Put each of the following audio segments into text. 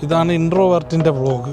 ഇതാണ് ഇൻട്രോവേർട്ടിൻ്റെ വ്ളോഗ്.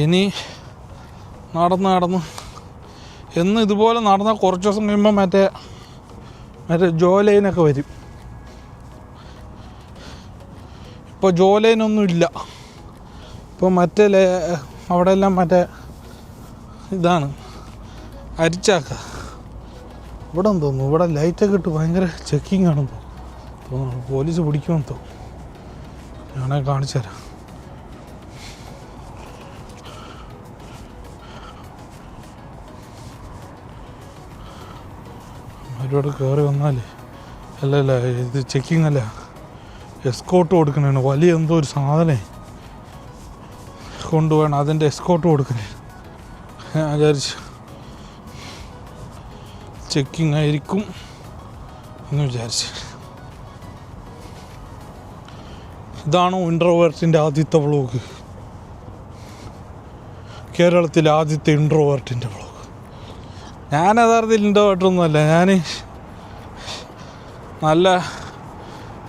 ഇനി നടന്ന് എന്ന് ഇതുപോലെ നടന്നാൽ കുറച്ച് ദിവസം കഴിയുമ്പോൾ മറ്റേ ജോലൈനൊക്കെ വരും. ഇപ്പോൾ ജോലൈനൊന്നും ഇല്ല. ഇപ്പോൾ മറ്റേ അവിടെ എല്ലാം മറ്റേ ഇതാണ് അരിച്ചാക്ക. ഇവിടെ തോന്നുന്നു ഇവിടെ ലൈറ്റൊക്കെ ഇട്ട് ഭയങ്കര ചെക്കിങ് ആണെന്ന് തോന്നുന്നു. പോലീസ് പിടിക്കുമെന്ന് തോന്നുന്നു. ഞാനേ കാണിച്ചു തരാം. അവരോട് കയറി വന്നാലേ അല്ലല്ല ഇത് ചെക്കിങ് അല്ല, എസ്കോട്ട് കൊടുക്കണേണ്. വലിയ എന്തോ ഒരു സാധനം കൊണ്ടുപോകണം, അതിൻ്റെ എസ്കോട്ട് കൊടുക്കണേ. ഞാൻ വിചാരിച്ചു ചെക്കിങ് ആയിരിക്കും എന്ന് വിചാരിച്ചു. ഇതാണോ ഇൻട്രോവേർട്ടിൻ്റെ ആദ്യത്തെ വ്ളോഗ്? കേരളത്തിലെ ആദ്യത്തെ ഇൻട്രോവേർട്ടിൻ്റെ വ്ളോഗ്. ഞാൻ യഥാർത്ഥത്തിൽ ഇൻട്രോവേർട്ടൊന്നുമല്ല. ഞാൻ നല്ല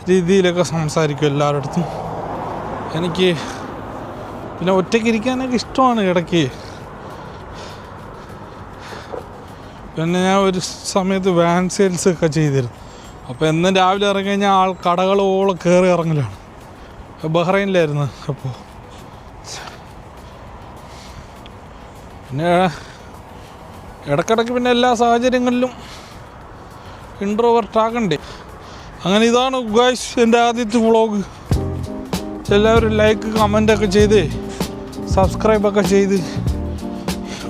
രീതിയിലൊക്കെ സംസാരിക്കും എല്ലാവരുടെ അടുത്തും. എനിക്ക് പിന്നെ ഒറ്റയ്ക്ക് ഇരിക്കാനൊക്കെ ഇഷ്ടമാണ് ഇടയ്ക്ക്. പിന്നെ ഞാൻ ഒരു സമയത്ത് വാൻ സെയിൽസ് ഒക്കെ ചെയ്തിരുന്നു. അപ്പോൾ എന്നും രാവിലെ ഇറങ്ങി കഴിഞ്ഞാൽ കടകളോളം കയറി ഇറങ്ങലാണ്. ബഹ്റൈനിലായിരുന്നു അപ്പോൾ. പിന്നെ ഇടയ്ക്കിടയ്ക്ക് പിന്നെ എല്ലാ സാഹചര്യങ്ങളിലും ഇൻട്രോവേർട്ടാകണ്ടേ. അങ്ങനെ ഇതാണ് ഗൈസ് എൻ്റെ ആദ്യത്തെ വ്ളോഗ്. എല്ലാവരും ലൈക്ക് കമൻ്റൊക്കെ ചെയ്ത് സബ്സ്ക്രൈബൊക്കെ ചെയ്ത്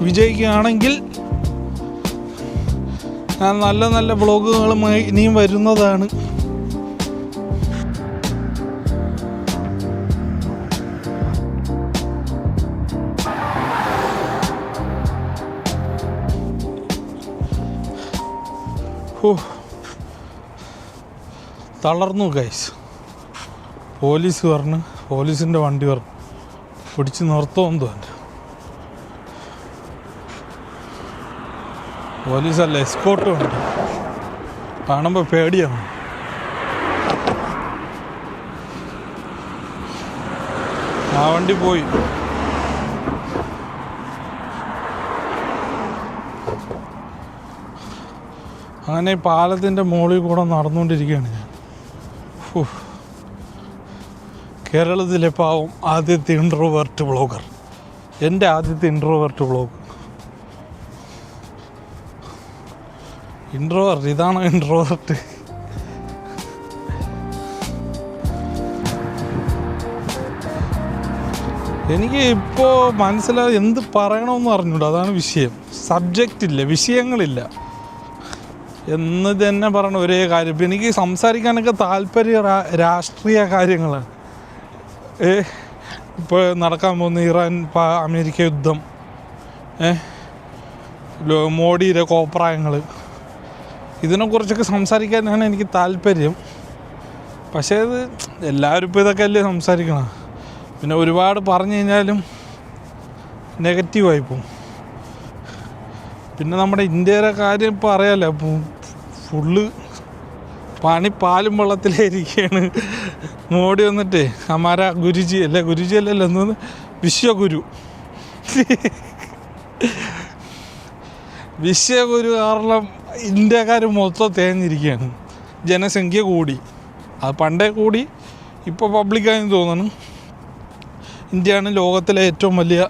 വിജയിക്കുകയാണെങ്കിൽ ഞാൻ നല്ല നല്ല വ്ളോഗുകളുമായി ഇനിയും വരുന്നതാണ്. തളർന്നു ഗൈസ്. പോലീസ് പറഞ്ഞു, പോലീസിൻ്റെ വണ്ടി പറഞ്ഞു പിടിച്ച് നിർത്തുമെന്ന് തോന്നുന്നു. പോലീസല്ല, എസ്കോട്ടും ഉണ്ട്. കാണുമ്പോൾ പേടിയാണ്. ആ വണ്ടി പോയി. അങ്ങനെ പാലത്തിൻ്റെ മുകളിൽ കൂടെ നടന്നുകൊണ്ടിരിക്കുകയാണ് ഞാൻ. കേരളത്തിലെ പാവം ആദ്യത്തെ ഇൻട്രോവേർട്ട് വ്ളോഗർ. എൻ്റെ ആദ്യത്തെ ഇൻട്രോവേർട്ട് വ്ളോഗ്. ഇൻട്രോവേർട്ട് ഇതാണോ ഇൻട്രോവേർട്ട്? എനിക്ക് ഇപ്പോൾ മനസ്സിലായി എന്ത് പറയണമെന്ന് അറിഞ്ഞൂട. അതാണ് വിഷയം. സബ്ജക്റ്റില്ല, വിഷയങ്ങളില്ല എന്ന് തന്നെ പറയണ ഒരേ കാര്യം. ഇപ്പം എനിക്ക് സംസാരിക്കാനൊക്കെ താല്പര്യം രാഷ്ട്രീയ കാര്യങ്ങളാണ്. ഇപ്പോൾ നടക്കാൻ പോകുന്ന ഇറാൻ അമേരിക്ക യുദ്ധം, മോഡിയുടെ കോപ്രായങ്ങൾ, ഇതിനെക്കുറിച്ചൊക്കെ സംസാരിക്കാനാണ് എനിക്ക് താല്പര്യം. പക്ഷേ ഇത് എല്ലാവരും ഇപ്പോൾ ഇതൊക്കെ അല്ലേ സംസാരിക്കണം. പിന്നെ ഒരുപാട് പറഞ്ഞു കഴിഞ്ഞാലും നെഗറ്റീവായി പോകും. പിന്നെ നമ്മുടെ ഇന്ത്യയുടെ കാര്യം ഇപ്പോൾ അറിയാമല്ലോ, ഫുള്ള് പണി പാലും വെള്ളത്തിലിരിക്കുകയാണ്. മോഡി വന്നിട്ട് ഹമാര ഗുരുജി അല്ലല്ലോ എന്നത് വിശ്വഗുരു കാരണം ഇന്ത്യക്കാർ മൊത്തം തേഞ്ഞിരിക്കുകയാണ്. ജനസംഖ്യ കൂടി, അത് പണ്ടേ കൂടി, ഇപ്പോൾ പബ്ലിക്കായെന്ന് തോന്നുന്നു. ഇന്ത്യയാണ് ലോകത്തിലെ ഏറ്റവും വലിയ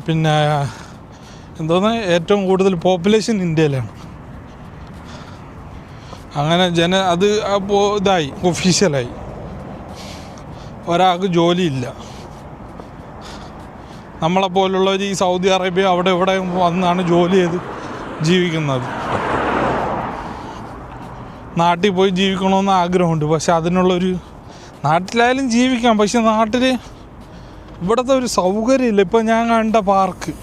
പിന്നെ എന്തോന്ന് ഏറ്റവും കൂടുതൽ പോപ്പുലേഷൻ ഇന്ത്യയിലാണ്. അങ്ങനെ അത് അപ്പോൾ ഇതായി, ഒഫീഷ്യലായി. ഒരാൾക്ക് ജോലിയില്ല. നമ്മളെപ്പോലുള്ളവർ ഈ സൗദി അറേബ്യ അവിടെ ഇവിടെ വന്നാണ് ജോലി ചെയ്ത് ജീവിക്കുന്നത്. നാട്ടിൽ പോയി ജീവിക്കണമെന്ന് ആഗ്രഹമുണ്ട്. പക്ഷെ അതിനുള്ളൊരു നാട്ടിലായാലും ജീവിക്കാം, പക്ഷെ നാട്ടിൽ ഇവിടുത്തെ ഒരു സൗകര്യമില്ല. ഇപ്പം ഞാൻ കണ്ട പാർക്ക്,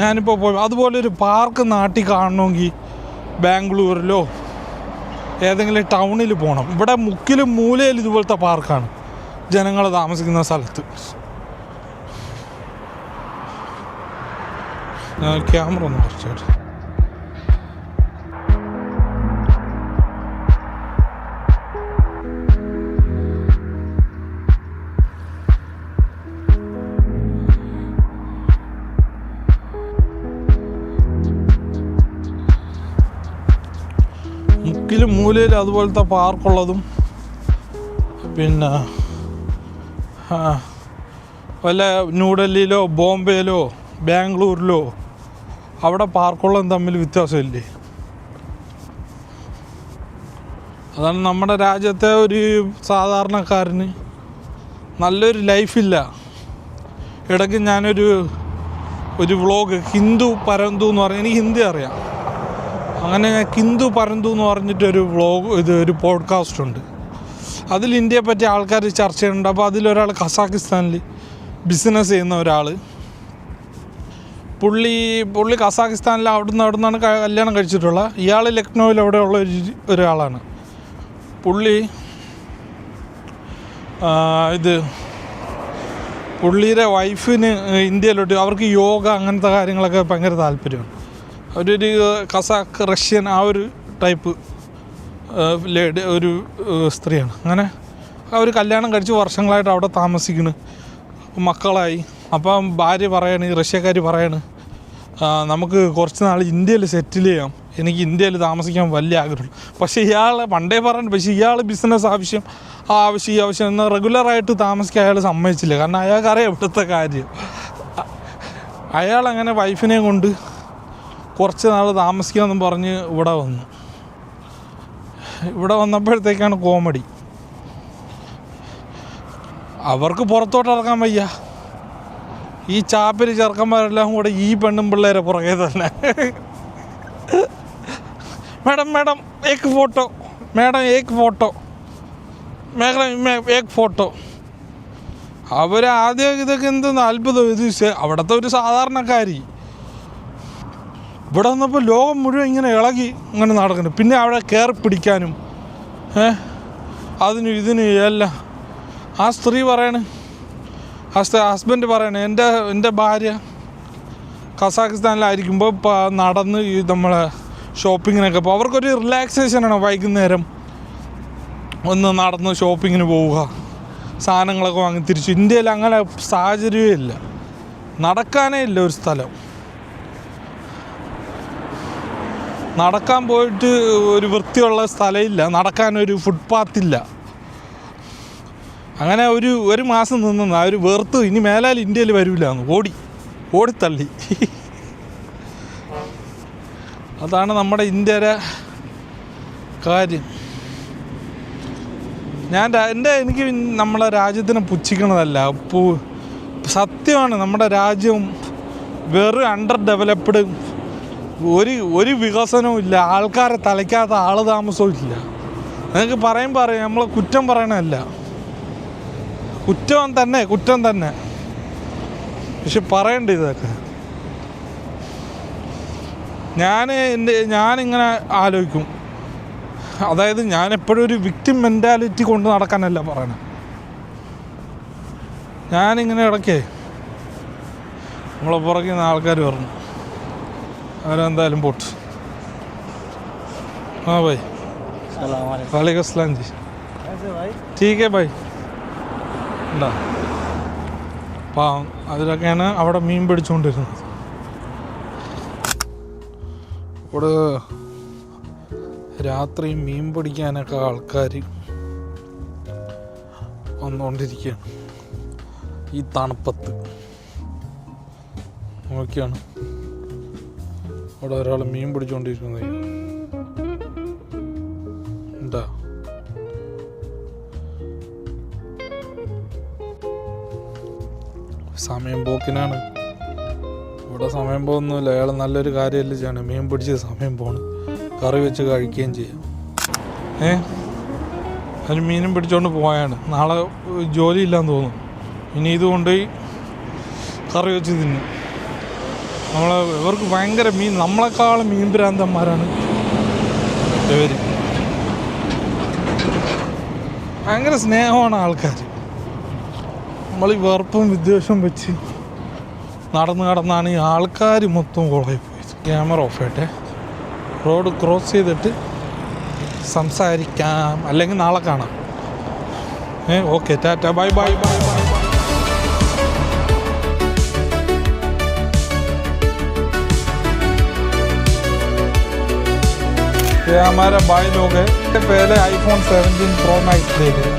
ഞാനിപ്പോൾ പോയി അതുപോലൊരു പാർക്ക് നാട്ടിൽ കാണണമെങ്കിൽ ബാംഗ്ലൂരിലോ ഏതെങ്കിലും ടൗണിൽ പോകണം. ഇവിടെ മുക്കിലും മൂലയിലും ഇതുപോലത്തെ പാർക്കാണ് ജനങ്ങൾ താമസിക്കുന്ന സ്ഥലത്ത്. ക്യാമറ ഒന്ന് കുറച്ചായിട്ട് മുക്കിലും മൂലയിലും അതുപോലത്തെ പാർക്കുള്ളതും പിന്നെ വല്ല ന്യൂഡൽഹിയിലോ ബോംബെയിലോ ബാംഗ്ലൂരിലോ അവിടെ പാർക്കുള്ളതും തമ്മിൽ വ്യത്യാസമില്ലേ? അതാണ് നമ്മുടെ രാജ്യത്തെ ഒരു സാധാരണക്കാരന് നല്ലൊരു ലൈഫില്ല. ഇടയ്ക്ക് ഞാനൊരു വ്ളോഗ് ഹിന്ദു പരന്തു എന്ന് പറഞ്ഞാൽ, എനിക്ക് ഹിന്ദി അറിയാം, അങ്ങനെ ഹിന്ദു പരന്തു എന്ന് പറഞ്ഞിട്ടൊരു ഒരു പോഡ്കാസ്റ്റ് ഉണ്ട്. അതിൽ ഇന്ത്യയെ പറ്റി ആൾക്കാർ ചർച്ച ചെയ്യുന്നുണ്ട്. അപ്പോൾ അതിലൊരാൾ കസാക്കിസ്ഥാനിൽ ബിസിനസ് ചെയ്യുന്ന ഒരാൾ, പുള്ളി കസാക്കിസ്ഥാനിൽ അവിടെ നിന്നാണ് കല്യാണം കഴിച്ചിട്ടുള്ള. ഇയാൾ ലക്നൗവിൽ അവിടെയുള്ള ഒരാളാണ്. പുള്ളിയുടെ വൈഫിന് ഇന്ത്യയിലോട്ട് അവർക്ക് യോഗ അങ്ങനത്തെ കാര്യങ്ങളൊക്കെ ഭയങ്കര താല്പര്യമാണ്. അവരൊരു കസാക്ക് റഷ്യൻ ആ ഒരു ടൈപ്പ് ഒരു സ്ത്രീയാണ്. അങ്ങനെ അവർ കല്യാണം കഴിച്ച് വർഷങ്ങളായിട്ട് അവിടെ താമസിക്കുന്നു, മക്കളായി. അപ്പം ഭാര്യ പറയാണ്, ഈ റഷ്യക്കാർ പറയാണ്, നമുക്ക് കുറച്ച് നാൾ ഇന്ത്യയിൽ സെറ്റിൽ ചെയ്യാം, എനിക്ക് ഇന്ത്യയിൽ താമസിക്കാൻ വലിയ ആഗ്രഹമുള്ളൂ. പക്ഷേ ഇയാൾ പണ്ടേ പറഞ്ഞു, പക്ഷേ ഇയാൾ ബിസിനസ് ആവശ്യം എന്ന് റെഗുലറായിട്ട് താമസിക്കാൻ അയാൾ സമ്മതിച്ചില്ല. കാരണം അയാൾക്കറിയാം ഇവിടുത്തെ കാര്യം. അയാളങ്ങനെ വൈഫിനെ കൊണ്ട് കുറച്ച് നാൾ താമസിക്കാമെന്നും പറഞ്ഞ് ഇവിടെ വന്നപ്പോഴത്തേക്കാണ് കോമഡി. അവർക്ക് പുറത്തോട്ട് ഇറങ്ങാൻ വയ്യ. ഈ ചാപ്പിരി ചെറുക്കന്മാരെല്ലാം കൂടെ ഈ പെണ്ണും പിള്ളേരെ പുറകെ തന്നെ. മേഡം ഏക് ഫോട്ടോ, അവരാദ്യം ഇതൊക്കെ എന്തെന്ന് അത്ഭുതം. ഇത് അവിടുത്തെ ഒരു സാധാരണക്കാരി ഇവിടെ വന്നപ്പോൾ ലോകം മുഴുവൻ ഇങ്ങനെ ഇളകി ഇങ്ങനെ നടക്കുന്നു. പിന്നെ അവിടെ കയറി പിടിക്കാനും അതിനും ഇതിനും എല്ലാം. ആ സ്ത്രീ പറയണേ, ഹസ്ബൻഡ് പറയണേ, എൻ്റെ ഭാര്യ കസാഖിസ്ഥാനിലായിരിക്കുമ്പോൾ നടന്ന് ഈ നമ്മളെ ഷോപ്പിങ്ങിനൊക്കെ പോകും. അവർക്കൊരു റിലാക്സേഷനാണ് വൈകുന്നേരം ഒന്ന് നടന്ന് ഷോപ്പിങ്ങിന് പോവുക, സാധനങ്ങളൊക്കെ വാങ്ങി തിരിച്ചു. ഇന്ത്യയിൽ അങ്ങനെ സാഹചര്യമേ ഇല്ല, നടക്കാനേ ഇല്ല ഒരു സ്ഥലം. നടക്കാൻ പോയിട്ട് ഒരു വൃത്തിയുള്ള സ്ഥലമില്ല, നടക്കാനൊരു ഫുട്പാത്തില്ല. അങ്ങനെ ഒരു മാസം നിന്നു അവർ വെറുത്ത് ഇനി മേലാൽ ഇന്ത്യയിൽ വരില്ല എന്ന് ഓടിത്തള്ളി. അതാണ് നമ്മുടെ ഇന്ത്യയുടെ കാര്യം. എനിക്ക് നമ്മളെ രാജ്യത്തിനെ പുച്ഛിക്കണതല്ല, സത്യമാണ്. നമ്മുടെ രാജ്യം വെറും അണ്ടർ ഡെവലപ്ഡ്, ഒരു വികസനവും ഇല്ല, ആൾക്കാരെ തലയ്ക്കാത്ത ആൾ താമസവും ഇല്ല. നിങ്ങൾക്ക് പറയാം, നമ്മളെ കുറ്റം പറയണമല്ല, കുറ്റം തന്നെ. പക്ഷെ പറയണ്ട ഇതൊക്കെ. ഞാനിങ്ങനെ ആലോചിക്കും, അതായത് ഞാൻ എപ്പോഴും ഒരു വിക്ടിം മെൻറ്റാലിറ്റി കൊണ്ട് നടക്കാനല്ല പറയണത്. ഞാനിങ്ങനെ ഇടയ്ക്കേ നമ്മളെ പുറകിൽ നിന്ന് ആൾക്കാർ പറഞ്ഞു, അവരെന്തായാലും പോട്ട്. हाँ भाई, वालेकुम अस्सलाम जी, ठीक है भाई. ഉണ്ടാ പാവം, അതിലൊക്കെയാണ് അവിടെ മീൻ പിടിച്ചുകൊണ്ടിരുന്നത്. ഇവിടെ രാത്രി മീൻ പിടിക്കാനൊക്കെ ആൾക്കാർ വന്നുകൊണ്ടിരിക്കുകയാണ് ഈ തണുപ്പത്ത്. നോക്കിയാണ് അവിടെ ഒരാൾ മീൻ പിടിച്ചുകൊണ്ടിരിക്കുന്നത്. എന്താ സമയം പോക്കിനാണ്. ഇവിടെ സമയം പോകുന്നില്ല, അയാൾ നല്ലൊരു കാര്യമല്ല ചെയ്യണം. മീൻ പിടിച്ച് സമയം പോകണം, കറി വെച്ച് കഴിക്കുകയും ചെയ്യാം. അതിന് മീനും പിടിച്ചുകൊണ്ട് പോയാണ്. നാളെ ജോലിയില്ലാന്ന് തോന്നും, ഇനി ഇതുകൊണ്ടുപോയി കറി വെച്ച് തിന്നും. ഇവർക്ക് ഭയങ്കര മീൻ, നമ്മളെക്കാളും മീൻ ഭ്രാന്തന്മാരാണ് ഇവർ. ഭയങ്കര സ്നേഹമാണ് ആൾക്കാർ. നമ്മൾ ഈ വെറുപ്പും വിദ്വേഷവും വെച്ച് നടന്നാണ് ഈ ആൾക്കാർ മൊത്തം കോളായി പോയത്. ക്യാമറ ഓഫ് ആയിട്ടെ, റോഡ് ക്രോസ് ചെയ്തിട്ട് സംസാരിക്കാം, അല്ലെങ്കിൽ നാളെ കാണാം. Okay, Tata, bye bye bye bye. ये हमारा भाई लोग है, पहले iPhone 17 Pro Max ले गए.